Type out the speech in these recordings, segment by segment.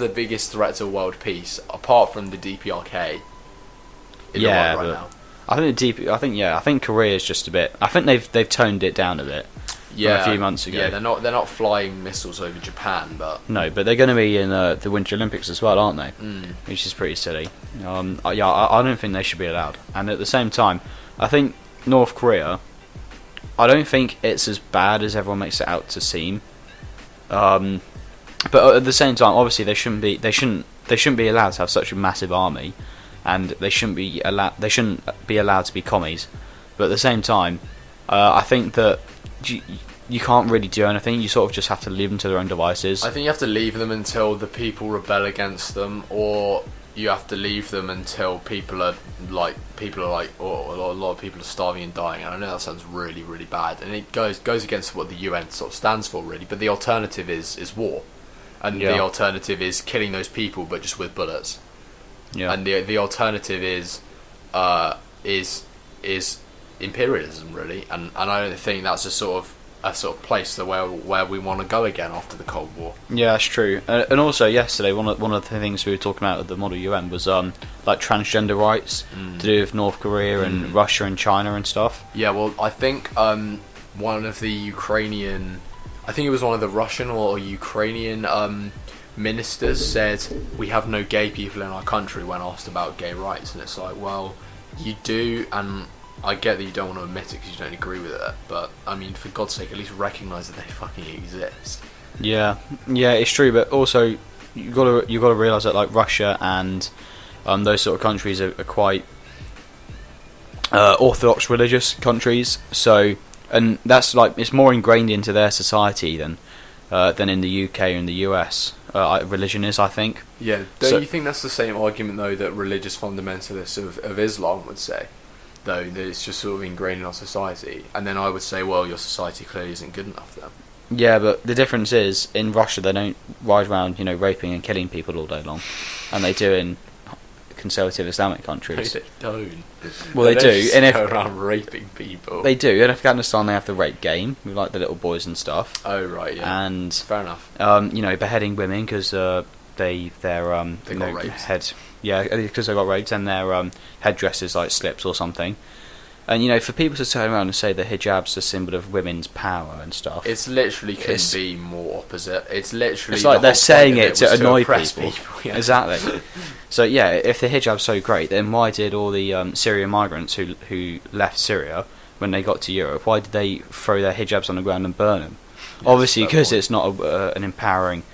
the biggest threat to world peace, apart from the DPRK, in the world right now. I think Korea is just a bit. I think they've toned it down a bit. From a few months ago. Yeah, they're not flying missiles over Japan, but no, but they're going to be in the Winter Olympics as well, aren't they? Which is pretty silly. I don't think they should be allowed. And at the same time, I think North Korea, I don't think it's as bad as everyone makes it out to seem. But at the same time, obviously they shouldn't be allowed to have such a massive army, and they shouldn't be allowed to be commies. But at the same time, I think that you can't really do anything. You sort of just have to leave them to their own devices. I think you have to leave them until the people rebel against them, or you have to leave them until people are like, or a lot of people are starving and dying. And I know that sounds really, really bad, and it goes against what the UN sort of stands for, really. But the alternative is war, and the alternative is killing those people, but just with bullets. Yeah. And the alternative is imperialism, really, and I don't think that's a sort of place where we want to go again after the Cold War. Yeah, that's true. And also yesterday, one of the things we were talking about at the Model UN was like transgender rights to do with North Korea and Russia and China and stuff. Yeah, well, I think one of the Russian or Ukrainian ministers said, we have no gay people in our country, when asked about gay rights. And it's like, well, you do, and I get that you don't want to admit it because you don't agree with it, but I mean, for God's sake, at least recognise that they fucking exist. Yeah, it's true, but also you got to realise that like Russia and those sort of countries are quite orthodox religious countries, so, and that's like, it's more ingrained into their society than in the UK and the US. Religion is, I think. Yeah, don't you think that's the same argument though that religious fundamentalists of Islam would say? Though, that it's just sort of ingrained in our society, and then I would say, well, your society clearly isn't good enough then. Yeah, but the difference is, in Russia they don't ride around, raping and killing people all day long, and they do in conservative Islamic countries. No, they don't. Well, they do. And go around raping people. They do. In Afghanistan, they have the rape game with like the little boys and stuff. Oh right, yeah. And fair enough. Beheading women because they got raped. Yeah, because they got raped and their headdresses like slips or something. And for people to turn around and say that hijab's a symbol of women's power and stuff, it's literally couldn't be more opposite. It's like they're saying it to annoy people. Yeah. Exactly. So yeah, if the hijab's so great, then why did all the Syrian migrants who left Syria when they got to Europe, why did they throw their hijabs on the ground and burn them? Yes, obviously because it's not an empowering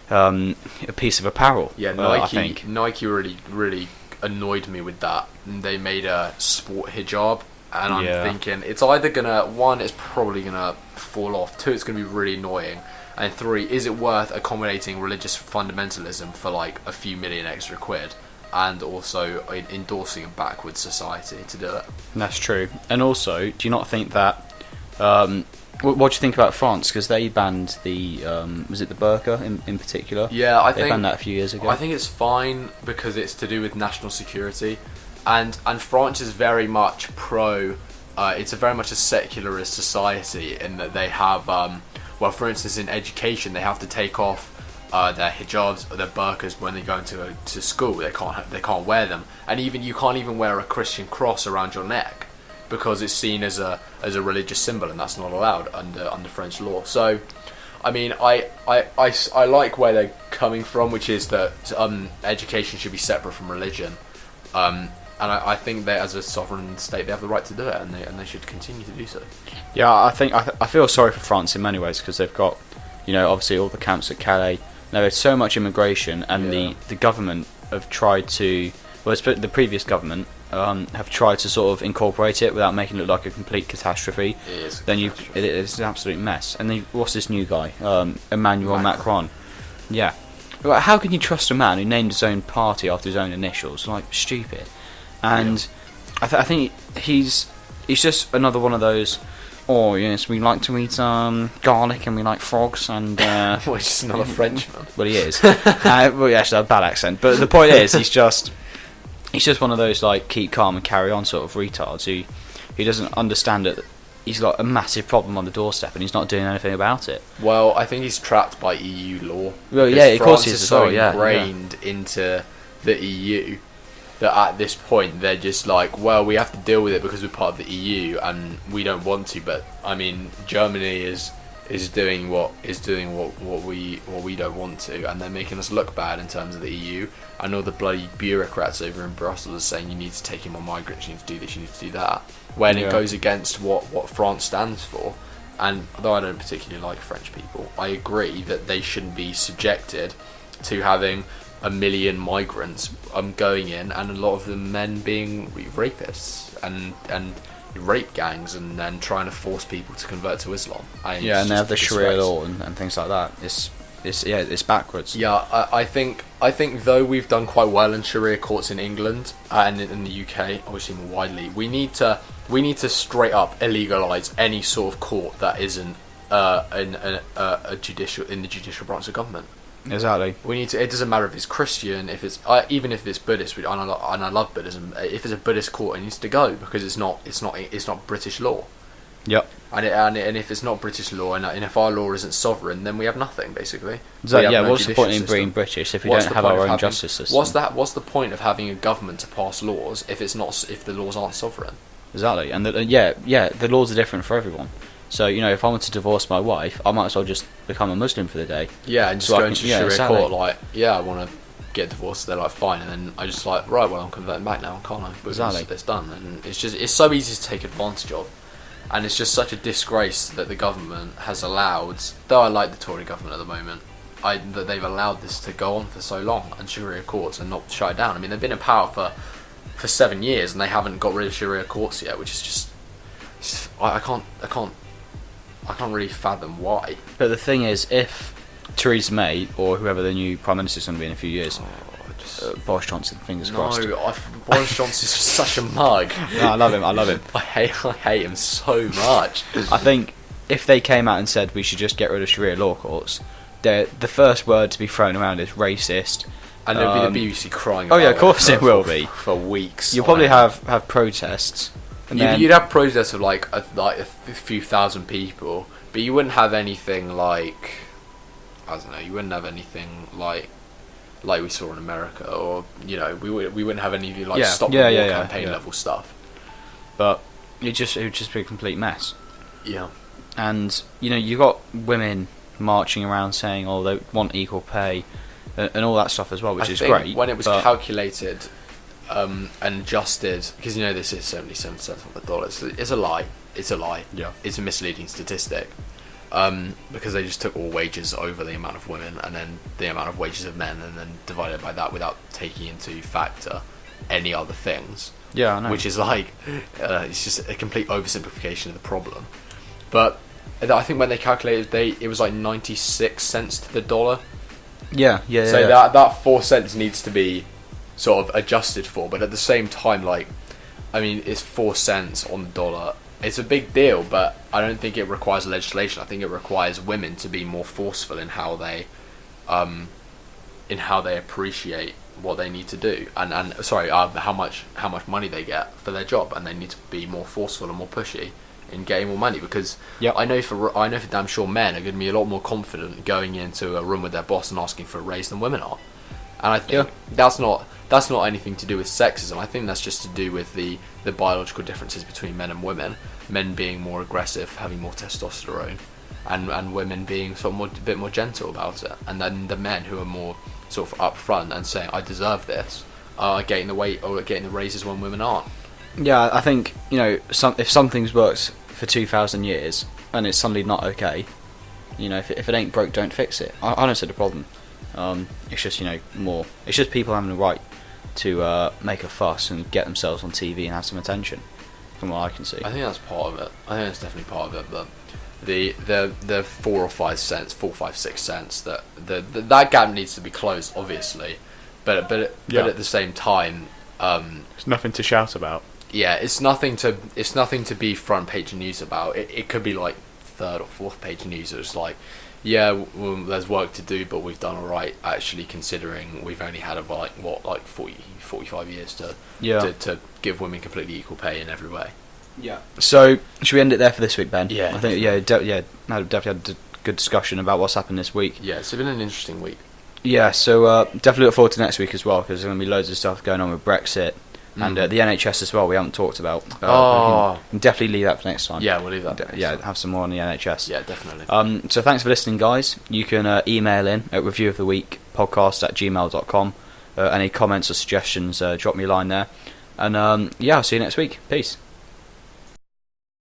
a piece of apparel. Yeah, Nike really, really annoyed me with that. They made a sport hijab, and I'm thinking it's either it's probably gonna fall off. 2, it's gonna be really annoying, and 3, is it worth accommodating religious fundamentalism for like a few million extra quid, and also endorsing a backwards society to do it? That's true. And also, do you not think that? What do you think about France? Because they banned the was it the burqa in particular? Yeah, I think they banned that a few years ago. I think it's fine because it's to do with national security, and France is very much pro. It's very much a secularist society in that they have, for instance, in education they have to take off their hijabs or their burqas when they go to school. They can't wear them, and you can't even wear a Christian cross around your neck, because it's seen as a religious symbol, and that's not allowed under French law. So, I mean, I like where they're coming from, which is that education should be separate from religion, and I think that as a sovereign state they have the right to do it, and they should continue to do so. Yeah, I think I feel sorry for France in many ways, because they've got, obviously all the camps at Calais. Now there's so much immigration, and the government have tried to, the previous government have tried to sort of incorporate it without making it look like a complete catastrophe. It is an absolute mess. And then what's this new guy, Emmanuel Macron? Yeah, how can you trust a man who named his own party after his own initials? Like, stupid. And I think he's just another one of those. Oh yes, we like to eat garlic and we like frogs and. Well, he's just another Frenchman. Well, he is. Well, yeah, actually, a bad accent. But the point is, he's just one of those like keep calm and carry on sort of retards who doesn't understand that he's got a massive problem on the doorstep and he's not doing anything about it. Well, I think he's trapped by EU law. Well, yeah, of course France he is is so as well, yeah, ingrained into the EU that at this point they're just like, well, we have to deal with it because we're part of the EU and we don't want to. But I mean, Germany is doing what we don't want to, and they're making us look bad in terms of the EU. And all the bloody bureaucrats over in Brussels are saying you need to take in more migrants, you need to do this, you need to do that, when it goes against what France stands for. And although I don't particularly like French people, I agree that they shouldn't be subjected to having 1 million migrants going in, and a lot of them men being rapists and rape gangs, and then trying to force people to convert to Islam. And they have the Sharia law and things like that. It's backwards. Yeah, I think though we've done quite well in Sharia courts in England and in the UK, obviously more widely, we need to straight up illegalize any sort of court that isn't in the judicial branch of government. Exactly. We need to. It doesn't matter if it's Christian, if it's even if it's Buddhist. And I love Buddhism. If it's a Buddhist court, it needs to go because it's not British law. Yep. And if it's not British law, and if our law isn't sovereign, then we have nothing basically. What's the point in being British if we don't have our own justice system? What's the point of having a government to pass laws if the laws aren't sovereign? Exactly. And the laws are different for everyone. So, if I want to divorce my wife, I might as well just become a Muslim for the day. Yeah, and just go into Sharia court, like, I want to get divorced. They're like, fine, and then I just like, right, well, I'm converting back now, can't I? Because it's done, and it's so easy to take advantage of, and it's just such a disgrace that the government has allowed. Though I like the Tory government at the moment, that they've allowed this to go on for so long, and Sharia courts and not shut it down. I mean, they've been in power for 7 years, and they haven't got rid of Sharia courts yet, which is just I can't really fathom why. But the thing is, if Theresa May or whoever the new Prime Minister is going to be in a few years, Boris Johnson, fingers crossed. Boris Johnson's just such a mug. No, I love him. I hate him so much. I think if they came out and said we should just get rid of Sharia law courts, the first word to be thrown around is racist. And there'll be the BBC crying about it. Of course it will be. For weeks. You'll probably have protests. You'd have protests of like a few thousand people, but you wouldn't have anything like, I don't know, you wouldn't have anything like we saw in America, or we wouldn't have any like stop the war campaign level stuff. But it would just be a complete mess. Yeah. And you got women marching around saying, oh, they want equal pay, and all that stuff as well, which is great. When it was calculated and adjusted, because this is 77 cents on the dollar. It's a lie. Yeah. It's a misleading statistic. Because they just took all wages over the amount of women and then the amount of wages of men, and then divided by that without taking into factor any other things. Yeah, I know. Which is like, it's just a complete oversimplification of the problem. But I think when they calculated, it was like 96 cents to the dollar. Yeah. So that 4 cents needs to be sort of adjusted for, but at the same time, it's 4 cents on the dollar. It's a big deal, but I don't think it requires legislation. I think it requires women to be more forceful in how they appreciate what they need to do, and how much money they get for their job, and they need to be more forceful and more pushy in getting more money, because I know for damn sure men are going to be a lot more confident going into a room with their boss and asking for a raise than women are. And I think that's not anything to do with sexism. I think that's just to do with the biological differences between men and women. Men being more aggressive, having more testosterone, and women being a bit more gentle about it. And then the men who are more sort of upfront and saying, I deserve this, are getting the raises when women aren't. Yeah, I think, if something's worked for 2,000 years and it's suddenly not okay, if it ain't broke, don't fix it. I don't see the problem. It's just it's just people having the right to make a fuss and get themselves on TV and have some attention, from what I can see. I think that's part of it. I think that's definitely part of it. But the 4 or 5 cents, 4, 5, 6 cents, that gap needs to be closed, obviously. But at the same time, it's nothing to shout about. Yeah, it's nothing to be front page news about. It could be like 3rd or 4th page news. It's like, there's work to do, but we've done alright, actually, considering we've only had about 40, 45 years to give women completely equal pay in every way. Yeah. So should we end it there for this week, Ben? Yeah. I think no, definitely had a good discussion about what's happened this week. Yeah, it's been an interesting week. Yeah, so definitely look forward to next week as well, because there's going to be loads of stuff going on with Brexit and the NHS as well. We haven't talked about. We can definitely leave that for next time. Yeah, we'll leave that. Have some more on the NHS. Yeah, definitely. So thanks for listening, guys. You can email in at reviewoftheweekpodcast@gmail.com. Any comments or suggestions, drop me a line there. And I'll see you next week. Peace.